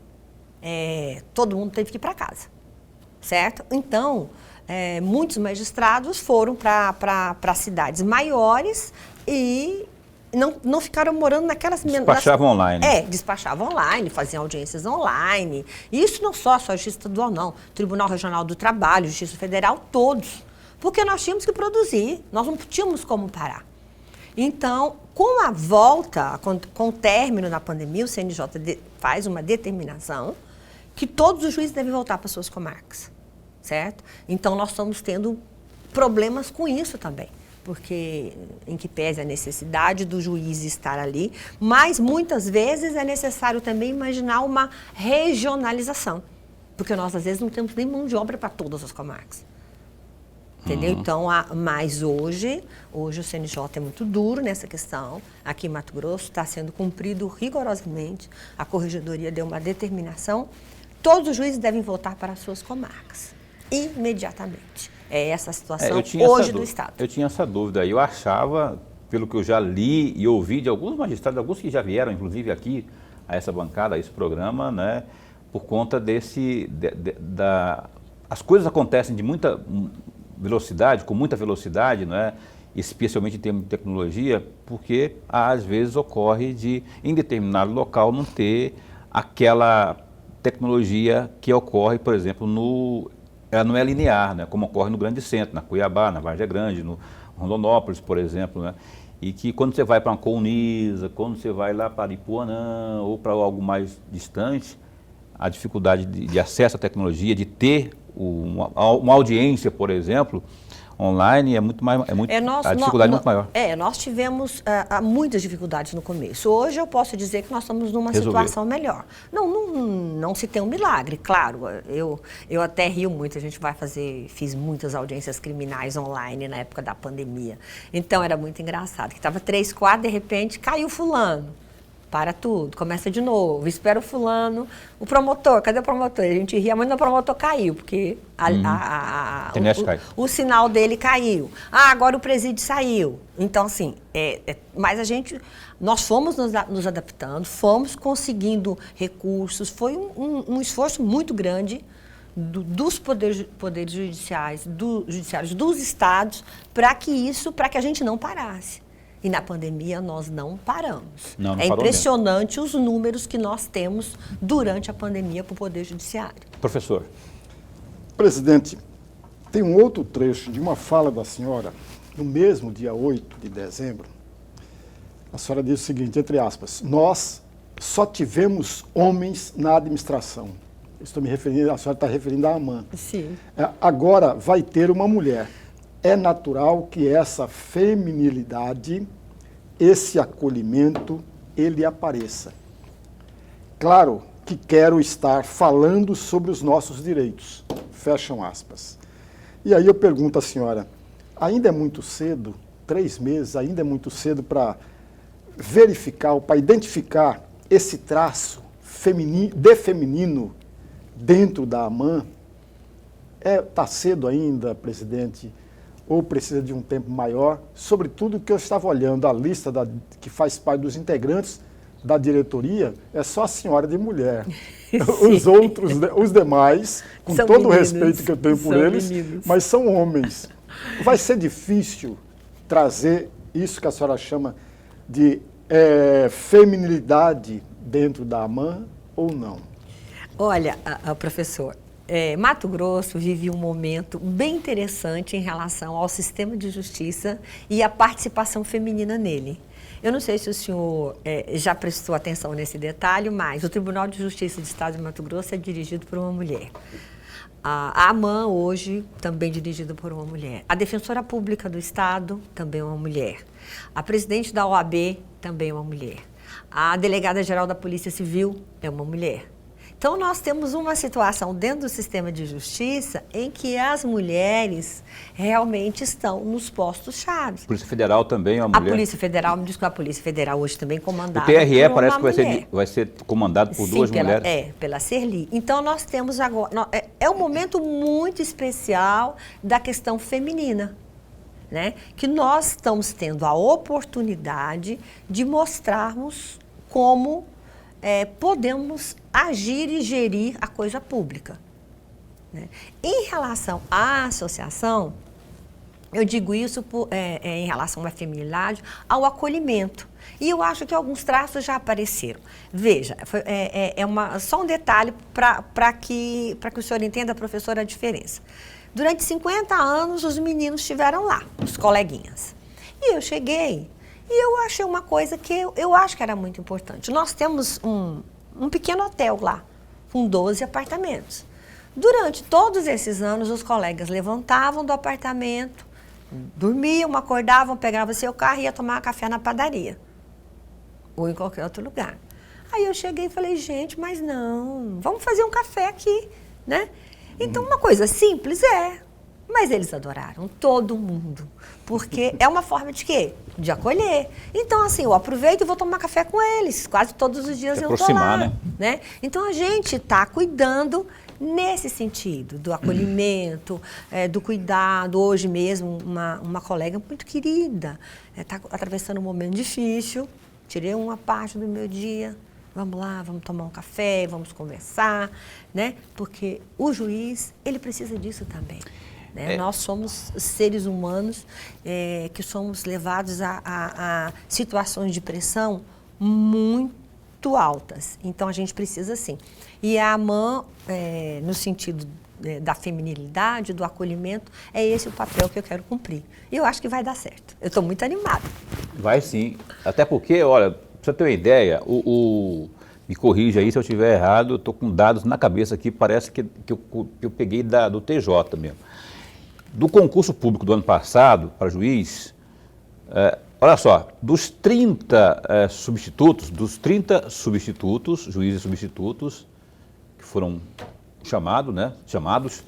todo mundo teve que ir para casa, certo? Então, muitos magistrados foram para cidades maiores e não ficaram morando naquelas... Despachavam online. Despachavam online, faziam audiências online. E isso não só a Justiça Estadual, não. Tribunal Regional do Trabalho, Justiça Federal, todos. Porque nós tínhamos que produzir, nós não tínhamos como parar. Então, com a volta, com o término da pandemia, o CNJ faz uma determinação que todos os juízes devem voltar para suas comarcas, certo? Então, nós estamos tendo problemas com isso também. Porque em que pese a necessidade do juiz estar ali, mas muitas vezes é necessário também imaginar uma regionalização, porque nós às vezes não temos nem mão de obra para todas as comarcas. Entendeu? Então, mas hoje o CNJ é muito duro nessa questão. Aqui em Mato Grosso está sendo cumprido rigorosamente. A Corregedoria deu uma determinação. Todos os juízes devem voltar para as suas comarcas, imediatamente. É essa a situação hoje do Estado. Eu tinha essa dúvida. Eu achava, pelo que eu já li e ouvi de alguns magistrados, alguns que já vieram, inclusive, aqui a essa bancada, a esse programa, né, por conta as coisas acontecem de muita velocidade, com muita velocidade, né, especialmente em termos de tecnologia, porque às vezes ocorre de, em determinado local, não ter aquela tecnologia que ocorre, por exemplo, ela não é linear, né, como ocorre no Grande Centro, na Cuiabá, na Várzea Grande, no Rondonópolis, por exemplo, né, e que quando você vai para uma Colniza, quando você vai lá para Ipuanã ou para algo mais distante, a dificuldade de acesso à tecnologia, de ter uma audiência, por exemplo, online é muito mais, a dificuldade é muito maior. Nós tivemos muitas dificuldades no começo. Hoje eu posso dizer que nós estamos numa situação melhor. Não se tem um milagre, claro. Eu até rio muito, fiz muitas audiências criminais online na época da pandemia. Então era muito engraçado, que estava 3, 4, de repente caiu fulano. Para tudo, começa de novo, espera o fulano, o promotor, cadê o promotor? A gente ria muito, o promotor caiu, porque o sinal dele caiu. Agora o presídio saiu. Então, assim, mas nós fomos nos adaptando, fomos conseguindo recursos, foi um esforço muito grande dos poderes judiciários dos estados para que a gente não parasse. E na pandemia nós não paramos. Não É parou impressionante os números que nós temos durante a pandemia para o Poder Judiciário. Professor. Presidente, tem um outro trecho de uma fala da senhora, no mesmo dia 8 de dezembro. A senhora diz o seguinte, entre aspas, nós só tivemos homens na administração. Estou me referindo, a senhora está referindo à AMAN. Sim. Agora vai ter uma mulher. É natural que essa feminilidade, esse acolhimento, ele apareça. Claro que quero estar falando sobre os nossos direitos. Fecham aspas. E aí eu pergunto à senhora, ainda é muito cedo, 3 meses, ainda é muito cedo para verificar, para identificar esse traço de feminino dentro da AMAN? Está cedo ainda, presidente? Ou precisa de um tempo maior? Sobretudo que eu estava olhando a lista que faz parte dos integrantes da diretoria, é só a senhora de mulher. Os outros, os demais, com são todo meninos, o respeito que eu tenho por eles, meninos. mas são homens. Vai ser difícil trazer isso que a senhora chama de feminilidade dentro da AMAN ou não? Olha, professor, Mato Grosso vive um momento bem interessante em relação ao sistema de justiça e a participação feminina nele. Eu não sei se o senhor já prestou atenção nesse detalhe, mas o Tribunal de Justiça do Estado de Mato Grosso é dirigido por uma mulher. A AMAN, hoje, também dirigida por uma mulher. A Defensora Pública do Estado, também uma mulher. A presidente da OAB, também uma mulher. A Delegada-Geral da Polícia Civil é uma mulher. Então, nós temos uma situação dentro do sistema de justiça em que as mulheres realmente estão nos postos-chave. A Polícia Federal também é uma mulher. A Polícia Federal, me diz que a Polícia Federal hoje também comandada O TRE por parece uma que mulher. vai ser comandado por duas mulheres. Pela Serli. Então, nós temos agora... É um momento muito especial da questão feminina, né? Que nós estamos tendo a oportunidade de mostrarmos como podemos agir e gerir a coisa pública, né? Em relação à associação, eu digo isso em relação à feminilidade, ao acolhimento. E eu acho que alguns traços já apareceram. Veja, só um detalhe para que o senhor entenda, professora, a diferença. Durante 50 anos, os meninos estiveram lá, os coleguinhas. E eu cheguei e eu achei uma coisa que eu acho que era muito importante. Nós temos um pequeno hotel lá, com 12 apartamentos. Durante todos esses anos, os colegas levantavam do apartamento, dormiam, acordavam, pegavam seu carro e iam tomar café na padaria. Ou em qualquer outro lugar. Aí eu cheguei e falei, gente, mas não, vamos fazer um café aqui, né? Então, uma coisa simples mas eles adoraram, todo mundo. Porque é uma forma de quê? De acolher. Então, assim, eu aproveito e vou tomar café com eles. Quase todos os dias eu estou lá. Né? Então, a gente está cuidando nesse sentido, do acolhimento, do cuidado. Hoje mesmo, uma colega muito querida está atravessando um momento difícil. Tirei uma parte do meu dia. Vamos lá, vamos tomar um café, vamos conversar, né? Porque o juiz, ele precisa disso também. Nós somos seres humanos que somos levados a situações de pressão muito altas. Então, a gente precisa, sim. E a AMAN, no sentido da feminilidade, do acolhimento, é esse o papel que eu quero cumprir. E eu acho que vai dar certo. Eu estou muito animada. Vai sim. Até porque, olha, pra você ter uma ideia, me corrija aí se eu estiver errado, eu estou com dados na cabeça aqui, parece que eu peguei do TJ mesmo. Do concurso público do ano passado, para juiz, olha só, dos 30 substitutos, juízes substitutos, que foram chamados,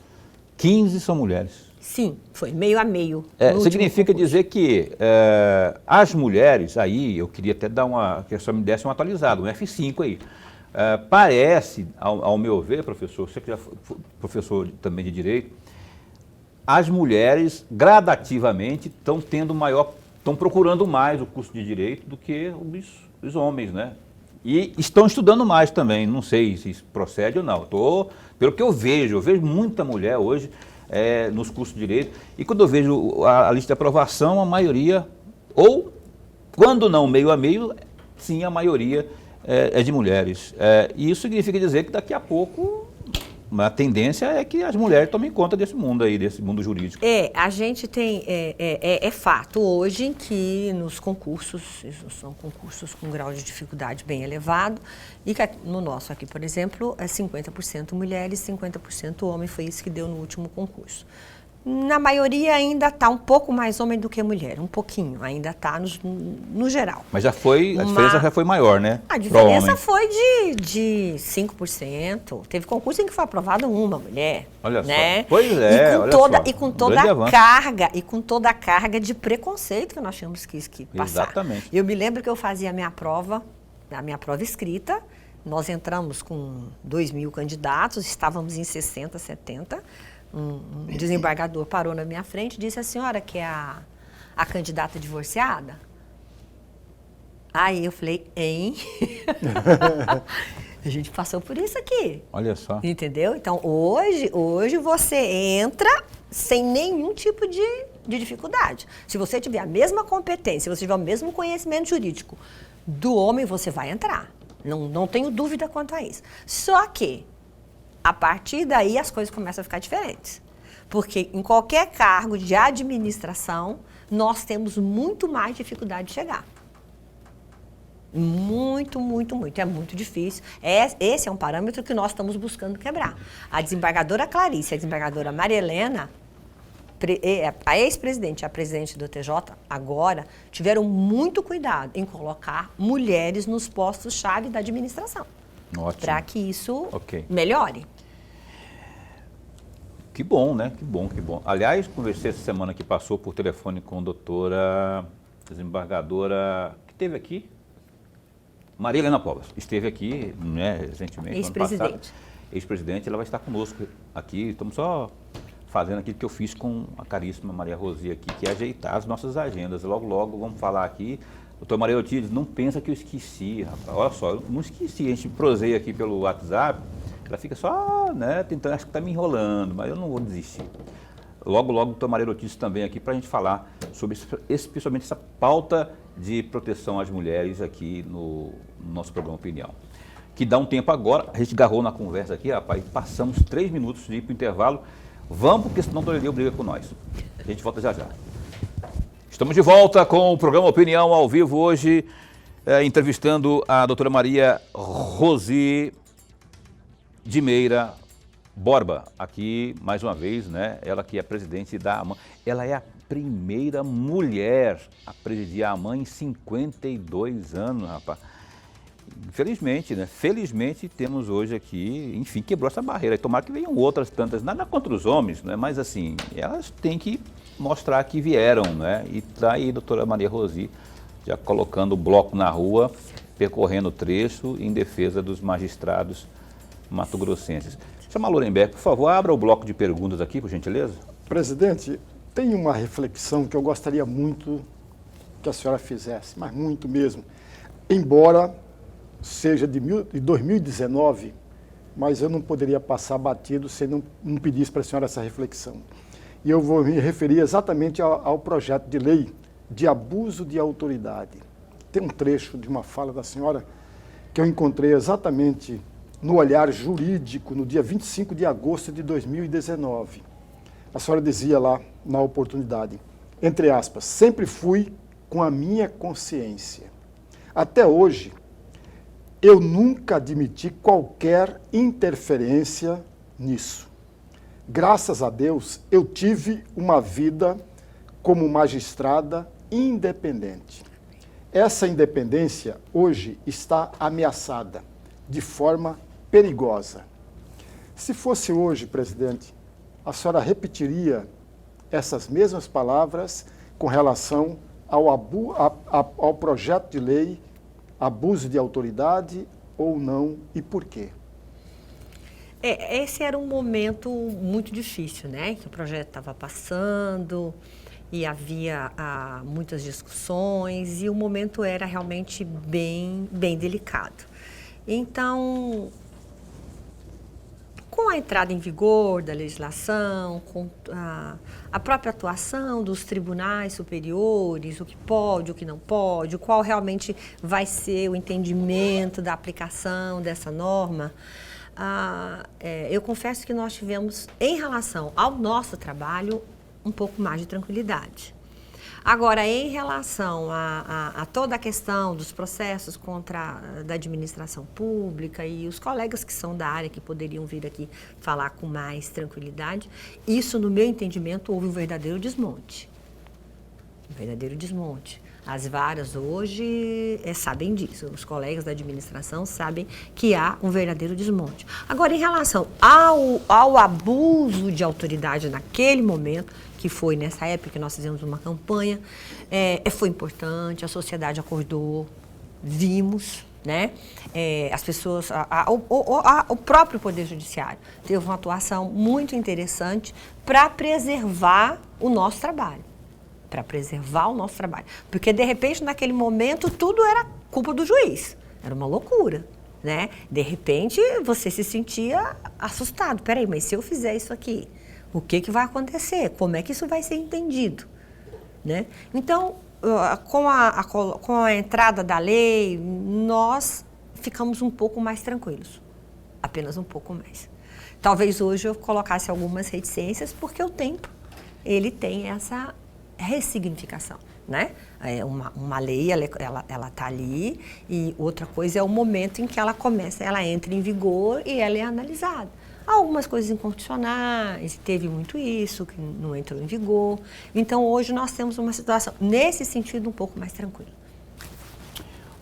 15 são mulheres. Sim, foi meio a meio. Significa dizer que as mulheres, aí eu queria até que a senhora me desse um atualizado, um F5 aí. Parece, ao meu ver, professor, você que já foi professor também de Direito, as mulheres gradativamente estão procurando mais o curso de Direito do que os homens, né? E estão estudando mais também, não sei se isso procede ou não. Pelo que eu vejo muita mulher hoje nos cursos de Direito, e quando eu vejo a lista de aprovação, a maioria ou Quando não meio a meio, sim, a maioria é de mulheres. E isso significa dizer que daqui a pouco a tendência é que as mulheres tomem conta desse mundo aí, desse mundo jurídico. A gente tem, é fato hoje que nos concursos, são concursos com grau de dificuldade bem elevado, e que no nosso aqui, por exemplo, é 50% mulheres, 50% homem, foi isso que deu no último concurso. Na maioria ainda está um pouco mais homem do que mulher, um pouquinho, ainda está no geral. Mas já foi, a diferença já foi maior, né? A diferença foi de 5%. Teve concurso em que foi aprovada uma mulher. Olha né? só. Pois é, e com toda a carga de preconceito que nós tínhamos que passar. Exatamente. Eu me lembro que eu fazia a minha prova escrita. Nós entramos com 2.000 candidatos, estávamos em 60, 70. Um desembargador parou na minha frente e disse: a senhora que é a candidata divorciada? Aí eu falei: hein? A gente passou por isso aqui. Olha só. Entendeu? Então, hoje você entra sem nenhum tipo de dificuldade. Se você tiver a mesma competência, se você tiver o mesmo conhecimento jurídico do homem, você vai entrar. Não tenho dúvida quanto a isso. Só que, a partir daí, as coisas começam a ficar diferentes. Porque em qualquer cargo de administração, nós temos muito mais dificuldade de chegar. Muito, muito, muito. É muito difícil. Esse é um parâmetro que nós estamos buscando quebrar. A desembargadora Clarice e a desembargadora Maria Helena, a ex-presidente e a presidente do TJ, agora, tiveram muito cuidado em colocar mulheres nos postos-chave da administração. Para que isso melhore. Que bom, né? Que bom, que bom. Aliás, conversei essa semana que passou por telefone com a doutora desembargadora que esteve aqui, Maria Helena Povas. Esteve aqui, né, recentemente, ex-presidente. Ex-presidente, ela vai estar conosco aqui. Estamos só fazendo aquilo que eu fiz com a caríssima Maria Rosi aqui, que é ajeitar as nossas agendas. Logo, logo, vamos falar aqui. Doutor Maria Otílides, não pensa que eu esqueci, rapaz. Olha só, eu não esqueci. A gente proseia aqui pelo WhatsApp, ela fica só, né, tentando, acho que está me enrolando, mas eu não vou desistir. Logo, logo, doutor Maria Otílides também aqui para a gente falar sobre, especialmente, essa pauta de proteção às mulheres aqui no nosso programa Opinião. Que dá um tempo agora, a gente agarrou na conversa aqui, rapaz, e passamos 3 minutos de ir para o intervalo. Vamos, porque senão o doutor Elio briga com nós. A gente volta já já. Estamos de volta com o programa Opinião ao vivo hoje, entrevistando a doutora Maria Rosi de Meira Borba, aqui mais uma vez, né? Ela que é presidente da AMAN. Ela é a primeira mulher a presidir a AMAN em 52 anos, rapaz. Infelizmente, né? Felizmente temos hoje aqui, enfim, quebrou essa barreira. E tomara que venham outras tantas, nada contra os homens, né? Mas assim, elas têm que mostrar que vieram, né? E está aí a doutora Maria Rosi já colocando o bloco na rua, percorrendo o trecho em defesa dos magistrados mato-grossenses. Chama a Lorenberg, por favor, abra o bloco de perguntas aqui, por gentileza. Presidente, tem uma reflexão que eu gostaria muito que a senhora fizesse, mas muito mesmo. Embora seja de 2019, mas eu não poderia passar batido se não pedisse para a senhora essa reflexão. E eu vou me referir exatamente ao projeto de lei de abuso de autoridade. Tem um trecho de uma fala da senhora que eu encontrei exatamente no Olhar Jurídico, no dia 25 de agosto de 2019. A senhora dizia lá, na oportunidade, entre aspas, sempre fui com a minha consciência. Até hoje, eu nunca admiti qualquer interferência nisso. Graças a Deus, eu tive uma vida como magistrada independente. Essa independência hoje está ameaçada de forma perigosa. Se fosse hoje, presidente, a senhora repetiria essas mesmas palavras com relação ao projeto de lei abuso de autoridade ou não e por quê? Esse era um momento muito difícil, né? Que o projeto estava passando e havia muitas discussões e o momento era realmente bem delicado. Então, com a entrada em vigor da legislação, com a própria atuação dos tribunais superiores, o que pode, o que não pode, qual realmente vai ser o entendimento da aplicação dessa norma, eu confesso que nós tivemos, em relação ao nosso trabalho, um pouco mais de tranquilidade. Agora, em relação a toda a questão dos processos da administração pública e os colegas que são da área que poderiam vir aqui falar com mais tranquilidade, isso, no meu entendimento, houve um verdadeiro desmonte. Um verdadeiro desmonte. As varas hoje sabem disso, os colegas da administração sabem que há um verdadeiro desmonte. Agora, em relação ao abuso de autoridade naquele momento, que foi nessa época que nós fizemos uma campanha, foi importante, a sociedade acordou, vimos, né? As pessoas, o próprio Poder Judiciário teve uma atuação muito interessante para preservar o nosso trabalho. Porque, de repente, naquele momento, tudo era culpa do juiz. Era uma loucura, né? De repente, você se sentia assustado. Peraí, mas se eu fizer isso aqui, o que vai acontecer? Como é que isso vai ser entendido? Né? Então, com a entrada da lei, nós ficamos um pouco mais tranquilos. Apenas um pouco mais. Talvez hoje eu colocasse algumas reticências, porque o tempo, ele tem essa ressignificação, né? Uma lei, ela está ali, e outra coisa é o momento em que ela entra em vigor e ela é analisada. Algumas coisas inconstitucionais, teve muito isso, que não entrou em vigor. Então, hoje nós temos uma situação, nesse sentido, um pouco mais tranquila.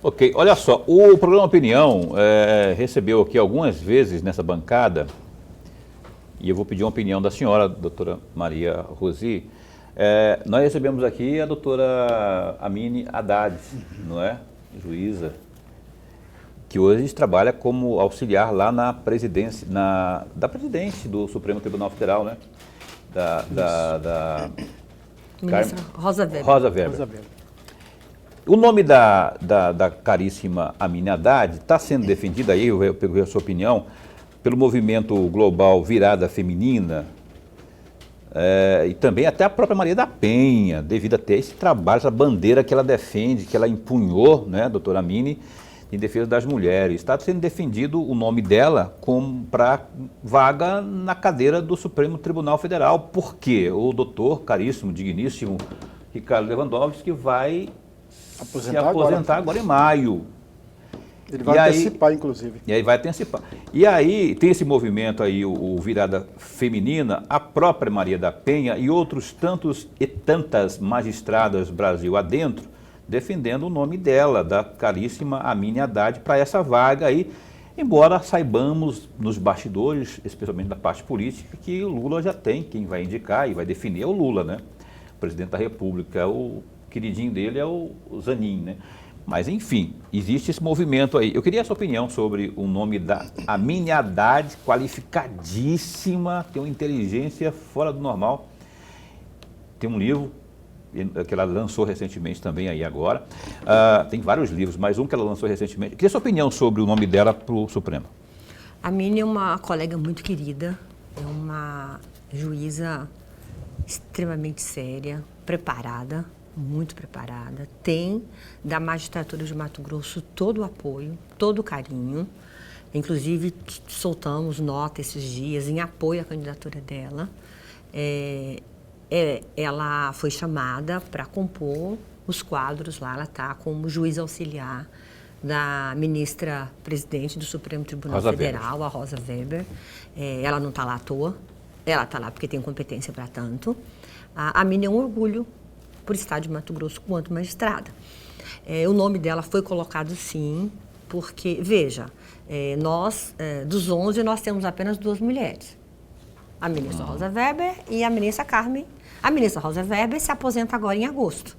Ok, olha só, o programa Opinião recebeu aqui algumas vezes nessa bancada, e eu vou pedir uma opinião da senhora, doutora Maria Rosi. Nós recebemos aqui a doutora Amine Haddad, não é? Juíza, que hoje trabalha como auxiliar lá na presidência, da presidente do Supremo Tribunal Federal, né? Da Ministra Rosa Weber. Rosa Weber. O nome da caríssima Amine Haddad está sendo defendido aí, eu peguei a sua opinião, pelo movimento global Virada Feminina, e também até a própria Maria da Penha, devido até esse trabalho, essa bandeira que ela defende, que ela empunhou, né, doutora Amine, em defesa das mulheres. Está sendo defendido o nome dela para vaga na cadeira do Supremo Tribunal Federal. Por quê? O doutor, caríssimo, digníssimo Ricardo Lewandowski vai se aposentar agora em maio. Ele vai antecipar, inclusive. E aí vai antecipar. E aí tem esse movimento aí, o Virada Feminina, a própria Maria da Penha e outros tantos e tantas magistradas Brasil adentro, defendendo o nome dela, da caríssima Amine Haddad, para essa vaga aí, embora saibamos nos bastidores, especialmente da parte política, que o Lula já tem, quem vai indicar e vai definir é o Lula, né? O presidente da República, o queridinho dele é o Zanin, né? Mas, enfim, existe esse movimento aí. Eu queria a sua opinião sobre o nome da Amine Haddad, qualificadíssima, tem uma inteligência fora do normal. Tem um livro que ela lançou recentemente também aí agora. Tem vários livros, mas um que ela lançou recentemente. Queria a sua opinião sobre o nome dela para o Supremo. A Amine é uma colega muito querida, é uma juíza extremamente séria, preparada, muito preparada, tem da magistratura de Mato Grosso todo o apoio, todo o carinho. Inclusive, soltamos nota esses dias em apoio à candidatura dela. Ela foi chamada para compor os quadros lá, ela está como juiz auxiliar da ministra presidente do Supremo Tribunal Federal, a Rosa Weber. Ela não está lá à toa, ela está lá porque tem competência para tanto. A Amine é um orgulho por estar de Mato Grosso quanto magistrada. O nome dela foi colocado sim, porque, veja, nós, dos 11, nós temos apenas 2 mulheres. A ministra Rosa Weber e a ministra Carmen. A ministra Rosa Weber se aposenta agora em agosto.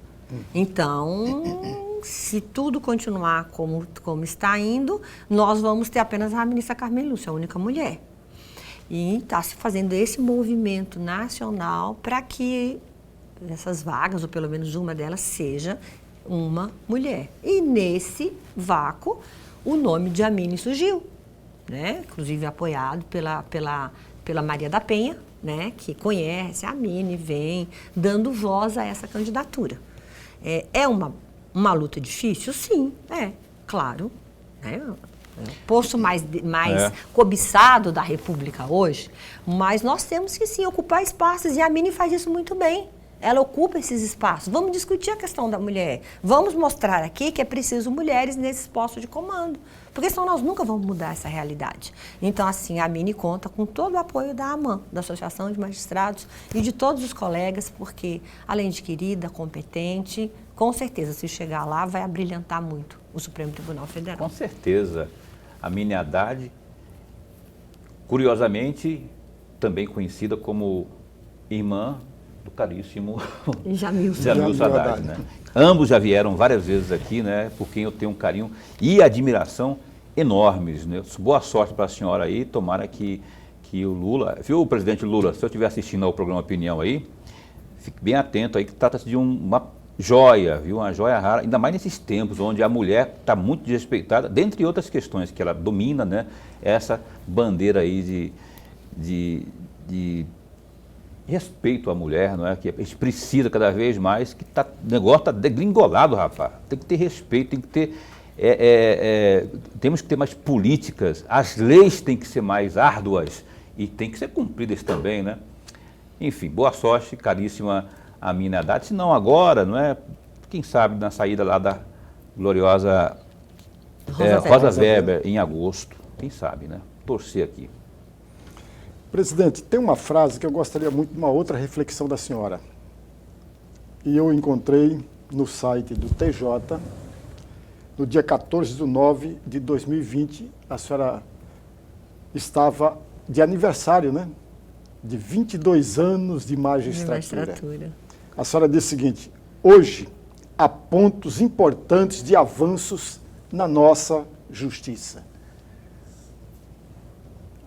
Então, se tudo continuar como está indo, nós vamos ter apenas a ministra Carmen Lúcia, a única mulher. E está se fazendo esse movimento nacional para que essas vagas, ou pelo menos uma delas, seja uma mulher. E nesse vácuo, o nome de Amine surgiu, né? Inclusive apoiado pela Maria da Penha, né? Que conhece a Amine, vem dando voz a essa candidatura. É uma luta difícil? Sim, claro. Né? O posto mais cobiçado da República hoje, mas nós temos que sim ocupar espaços e a Amine faz isso muito bem. Ela ocupa esses espaços. Vamos discutir a questão da mulher. Vamos mostrar aqui que é preciso mulheres nesses postos de comando, porque senão nós nunca vamos mudar essa realidade. Então, assim, a Amine conta com todo o apoio da AMAN, da Associação de Magistrados e de todos os colegas, porque, além de querida, competente, com certeza, se chegar lá, vai abrilhantar muito o Supremo Tribunal Federal. Com certeza. A Amine Haddad, curiosamente, também conhecida como irmã do caríssimo Jamilson Haddad, né? Ambos já vieram várias vezes aqui, né? Por quem eu tenho um carinho e admiração enormes, né? Boa sorte para a senhora aí, tomara que o Lula, viu, presidente Lula, se eu estiver assistindo ao programa Opinião aí, fique bem atento aí que trata-se de uma joia, viu? Uma joia rara, ainda mais nesses tempos onde a mulher está muito desrespeitada, dentre outras questões que ela domina, né? Essa bandeira aí de respeito à mulher, não é? Que a gente precisa cada vez mais, que o negócio está degringolado, rapaz. Tem que ter respeito, tem que ter... temos que ter mais políticas, as leis têm que ser mais árduas e têm que ser cumpridas também, né? Enfim, boa sorte, caríssima Amine Haddad, se não agora, não é? Quem sabe na saída lá da gloriosa Rosa Weber em agosto, quem sabe, né? Torcer aqui. Presidente, tem uma frase que eu gostaria muito de uma outra reflexão da senhora. E eu encontrei no site do TJ, no dia 14/9/2020, a senhora estava de aniversário, né? De 22 anos de magistratura. A senhora disse o seguinte: hoje há pontos importantes de avanços na nossa justiça.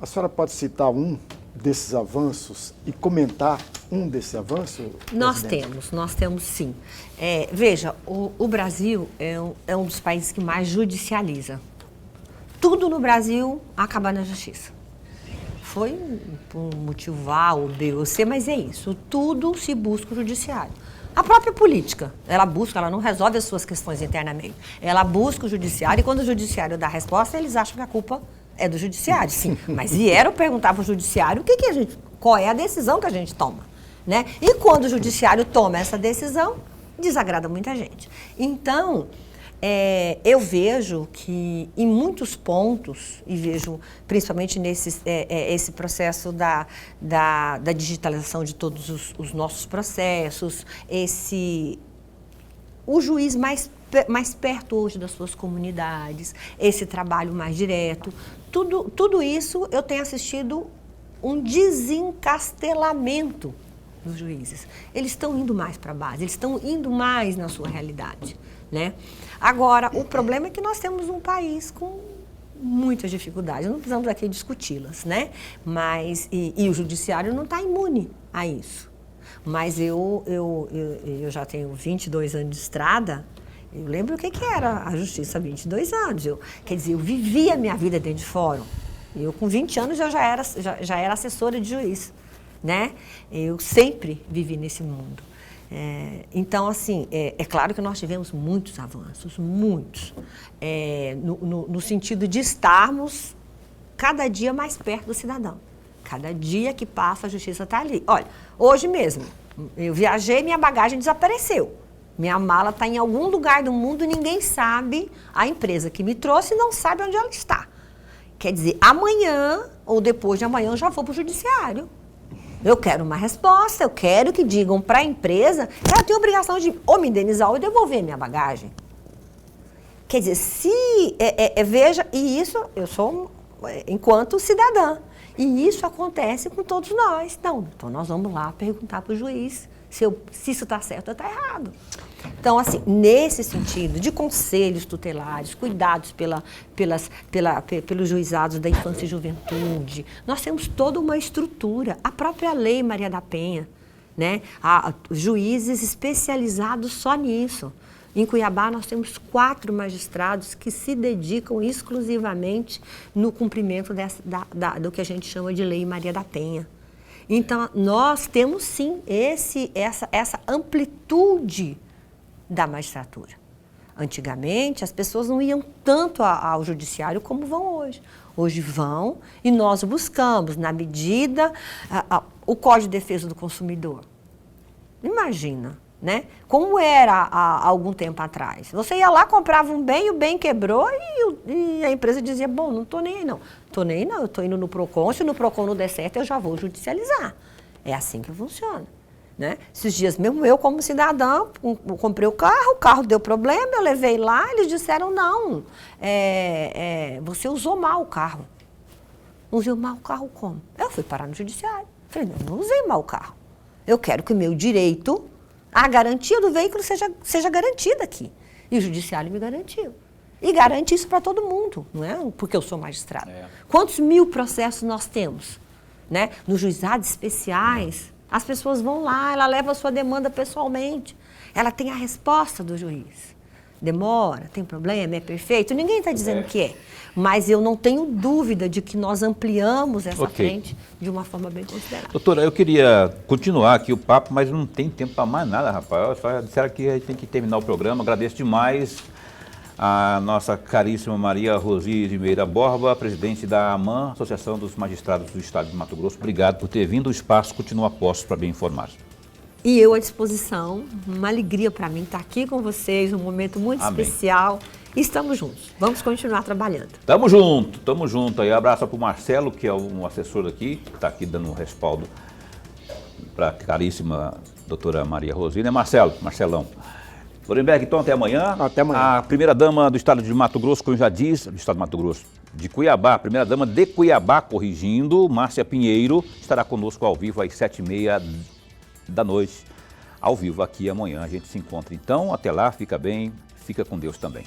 A senhora pode citar um desses avanços e comentar um desses avanços? Nós temos sim. Veja, o Brasil é um dos países que mais judicializa. Tudo no Brasil acaba na justiça. Foi por um motivo A ou B ou C, mas é isso. Tudo se busca o judiciário. A própria política, ela não resolve as suas questões internamente. Ela busca o judiciário e quando o judiciário dá a resposta, eles acham que a culpa é do judiciário, sim. Mas vieram perguntar para o judiciário qual é a decisão que a gente toma, né? E quando o judiciário toma essa decisão, desagrada muita gente. Então, eu vejo que em muitos pontos, e vejo principalmente esse processo da digitalização de todos os nossos processos, o juiz mais perto hoje das suas comunidades, esse trabalho mais direto, tudo isso eu tenho assistido um desencastelamento dos juízes. Eles estão indo mais para a base, eles estão indo mais na sua realidade, né? Agora, o problema é que nós temos um país com muitas dificuldades, não precisamos aqui discuti-las, né? Mas, e o judiciário não está imune a isso. Mas eu já tenho 22 anos de estrada, eu lembro o que era a justiça há 22 anos. Quer dizer, eu vivia a minha vida dentro de fórum. Eu, com 20 anos, eu já era assessora de juiz, né? Eu sempre vivi nesse mundo. Então, assim, é claro que nós tivemos muitos avanços, muitos, no sentido de estarmos cada dia mais perto do cidadão. Cada dia que passa, a justiça está ali. Olha, hoje mesmo, eu viajei, minha bagagem desapareceu. Minha mala está em algum lugar do mundo, ninguém sabe, a empresa que me trouxe não sabe onde ela está. Quer dizer, amanhã ou depois de amanhã eu já vou para o judiciário. Eu quero uma resposta, eu quero que digam para a empresa que ela tem a obrigação de ou me indenizar ou devolver minha bagagem. Quer dizer, veja, e isso eu sou enquanto cidadã. E isso acontece com todos nós. Não, então nós vamos lá perguntar para o juiz se isso está certo ou está errado. Então, assim, nesse sentido de conselhos tutelares, cuidados pelos juizados da infância e juventude, nós temos toda uma estrutura, a própria lei Maria da Penha, né? Juízes especializados só nisso. Em Cuiabá, nós temos 4 magistrados que se dedicam exclusivamente no cumprimento do que a gente chama de Lei Maria da Penha. Então, nós temos sim essa amplitude da magistratura. Antigamente, as pessoas não iam tanto ao judiciário como vão hoje. Hoje vão e nós buscamos, na medida, o Código de Defesa do Consumidor. Imagina, né? Como era há algum tempo atrás. Você ia lá, comprava um bem, o bem quebrou e a empresa dizia, bom, não estou nem aí não. Estou nem aí não, eu estou indo no PROCON, se no PROCON não der certo, eu já vou judicializar. É assim que funciona. Né? Esses dias mesmo eu, como cidadã, comprei o carro deu problema, eu levei lá, eles disseram, não, você usou mal o carro. Usei mal o carro como? Eu fui parar no judiciário. Falei, não usei mal o carro. Eu quero que o meu direito, a garantia do veículo seja garantida aqui. E o judiciário me garantiu. E garante isso para todo mundo, não é? Porque eu sou magistrado. Quantos mil processos nós temos? Né? Nos juizados especiais, as pessoas vão lá, ela leva a sua demanda pessoalmente. Ela tem a resposta do juiz. Demora, tem problema, é perfeito? Ninguém está dizendo que é. Mas eu não tenho dúvida de que nós ampliamos essa frente de uma forma bem considerável. Doutora, eu queria continuar aqui o papo, mas não tem tempo para mais nada, rapaz. Só disseram que a gente tem que terminar o programa. Agradeço demais a nossa caríssima Maria Rosi de Meira Borba, presidente da AMAN, Associação dos Magistrados do Estado de Mato Grosso. Obrigado por ter vindo. O espaço continua a postos para bem informado. E eu à disposição, uma alegria para mim estar aqui com vocês, um momento muito especial. E estamos juntos, vamos continuar trabalhando. Tamo junto. Aí, abraço para o Marcelo, que é um assessor aqui, que está aqui dando um respaldo para a caríssima doutora Maria Rosi, né, Marcelão? Lorenberg, então até amanhã. Até amanhã. A primeira-dama do estado de Mato Grosso, como já diz, do estado de Mato Grosso, de Cuiabá, a primeira-dama de Cuiabá, corrigindo, Márcia Pinheiro, estará conosco ao vivo às 7h30 da noite, ao vivo aqui amanhã. A gente se encontra então, até lá, fica bem, fica com Deus também.